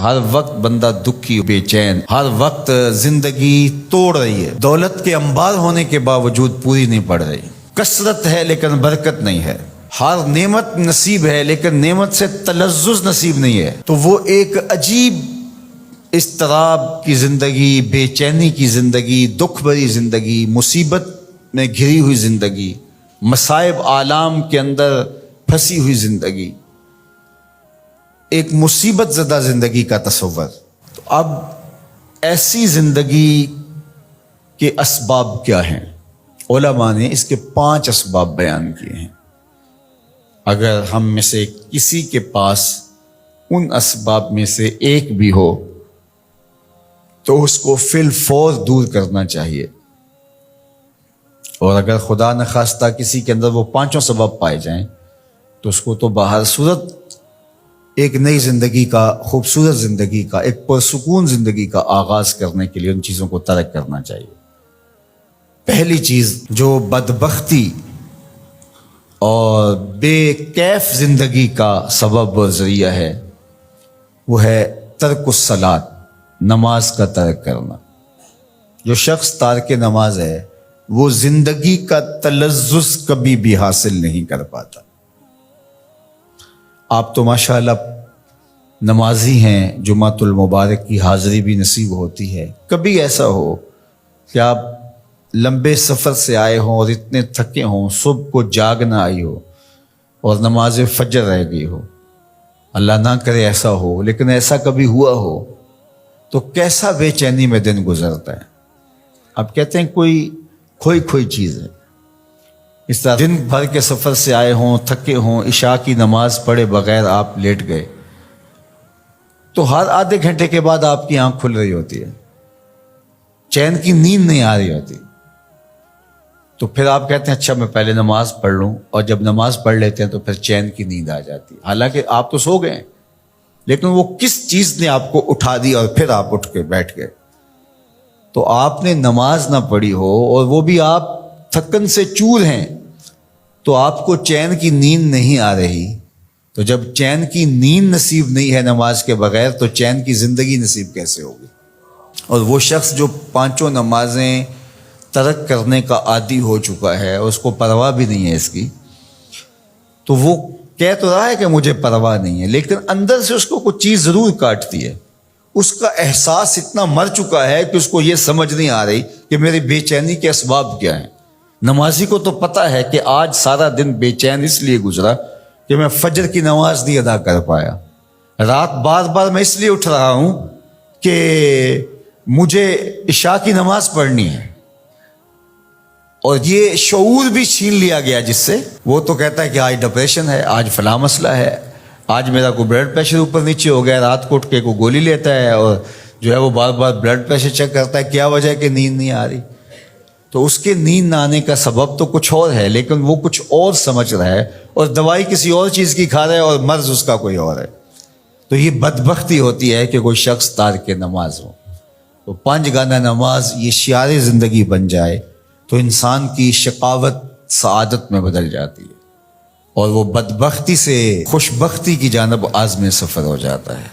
ہر وقت بندہ دکھی بے چین، ہر وقت زندگی توڑ رہی ہے، دولت کے انبار ہونے کے باوجود پوری نہیں پڑ رہی، کثرت ہے لیکن برکت نہیں ہے، ہر نعمت نصیب ہے لیکن نعمت سے تلذذ نصیب نہیں ہے، تو وہ ایک عجیب اضطراب کی زندگی، بے چینی کی زندگی، دکھ بھری زندگی، مصیبت میں گھری ہوئی زندگی، مصائب آلام کے اندر پھنسی ہوئی زندگی، ایک مصیبت زدہ زندگی کا تصور۔ تو اب ایسی زندگی کے اسباب کیا ہیں؟ علماء نے اس کے 5 اسباب بیان کیے ہیں۔ اگر ہم میں سے کسی کے پاس ان اسباب میں سے ایک بھی ہو تو اس کو فی الفور دور کرنا چاہیے، اور اگر خدا نخواستہ کسی کے اندر وہ 5 سبب پائے جائیں تو اس کو تو باہر صورت ایک نئی زندگی کا، خوبصورت زندگی کا، ایک پرسکون زندگی کا آغاز کرنے کے لیے ان چیزوں کو ترک کرنا چاہیے۔ پہلی چیز جو بدبختی اور بے کیف زندگی کا سبب و ذریعہ ہے وہ ہے ترک الصلاۃ، نماز کا ترک کرنا۔ جو شخص تارک نماز ہے وہ زندگی کا تلذذ کبھی بھی حاصل نہیں کر پاتا۔ آپ تو ماشاءاللہ نمازی ہیں، جمعۃ المبارک کی حاضری بھی نصیب ہوتی ہے، کبھی ایسا ہو کہ آپ لمبے سفر سے آئے ہوں اور اتنے تھکے ہوں، صبح کو جاگ نہ آئی ہو اور نماز فجر رہ گئی ہو، اللہ نہ کرے ایسا ہو، لیکن ایسا کبھی ہوا ہو تو کیسا بے چینی میں دن گزرتا ہے۔ آپ کہتے ہیں کوئی کھوئی چیز ہے، اس طرح دن بھر کے سفر سے آئے ہوں، تھکے ہوں، عشاء کی نماز پڑھے بغیر آپ لیٹ گئے تو ہر آدھے گھنٹے کے بعد آپ کی آنکھ کھل رہی ہوتی ہے، چین کی نیند نہیں آ رہی ہوتی، تو پھر آپ کہتے ہیں اچھا میں پہلے نماز پڑھ لوں، اور جب نماز پڑھ لیتے ہیں تو پھر چین کی نیند آ جاتی ہے، حالانکہ آپ تو سو گئے ہیں، لیکن وہ کس چیز نے آپ کو اٹھا دی اور پھر آپ اٹھ کے بیٹھ گئے۔ تو آپ نے نماز نہ پڑھی ہو اور وہ بھی آپ تھکن سے چور ہیں تو آپ کو چین کی نیند نہیں آ رہی، تو جب چین کی نیند نصیب نہیں ہے نماز کے بغیر تو چین کی زندگی نصیب کیسے ہوگی؟ اور وہ شخص جو 5 نمازیں ترک کرنے کا عادی ہو چکا ہے، اس کو پرواہ بھی نہیں ہے اس کی، تو وہ کہہ تو رہا ہے کہ مجھے پرواہ نہیں ہے، لیکن اندر سے اس کو کوئی چیز ضرور کاٹتی ہے، اس کا احساس اتنا مر چکا ہے کہ اس کو یہ سمجھ نہیں آ رہی کہ میری بے چینی کے اسباب کیا ہیں۔ نمازی کو تو پتا ہے کہ آج سارا دن بے چین اس لیے گزرا کہ میں فجر کی نماز نہیں ادا کر پایا، رات بار بار میں اس لیے اٹھ رہا ہوں کہ مجھے عشاء کی نماز پڑھنی ہے، اور یہ شعور بھی چھین لیا گیا جس سے وہ تو کہتا ہے کہ آج ڈپریشن ہے، آج فلاں مسئلہ ہے، آج میرا کوئی بلڈ پریشر اوپر نیچے ہو گیا، رات کو اٹھ کے کوئی گولی لیتا ہے اور جو ہے وہ بار بار بلڈ پریشر چیک کرتا ہے، کیا وجہ ہے کہ نیند نہیں آ رہی؟ تو اس کے نیند نہ آنے کا سبب تو کچھ اور ہے، لیکن وہ کچھ اور سمجھ رہا ہے اور دوائی کسی اور چیز کی کھا رہا ہے اور مرض اس کا کوئی اور ہے۔ تو یہ بدبختی ہوتی ہے کہ کوئی شخص تارک نماز ہو۔ تو 5 گانا نماز یہ شعار زندگی بن جائے تو انسان کی شقاوت سعادت میں بدل جاتی ہے اور وہ بدبختی سے خوشبختی کی جانب عازم سفر ہو جاتا ہے۔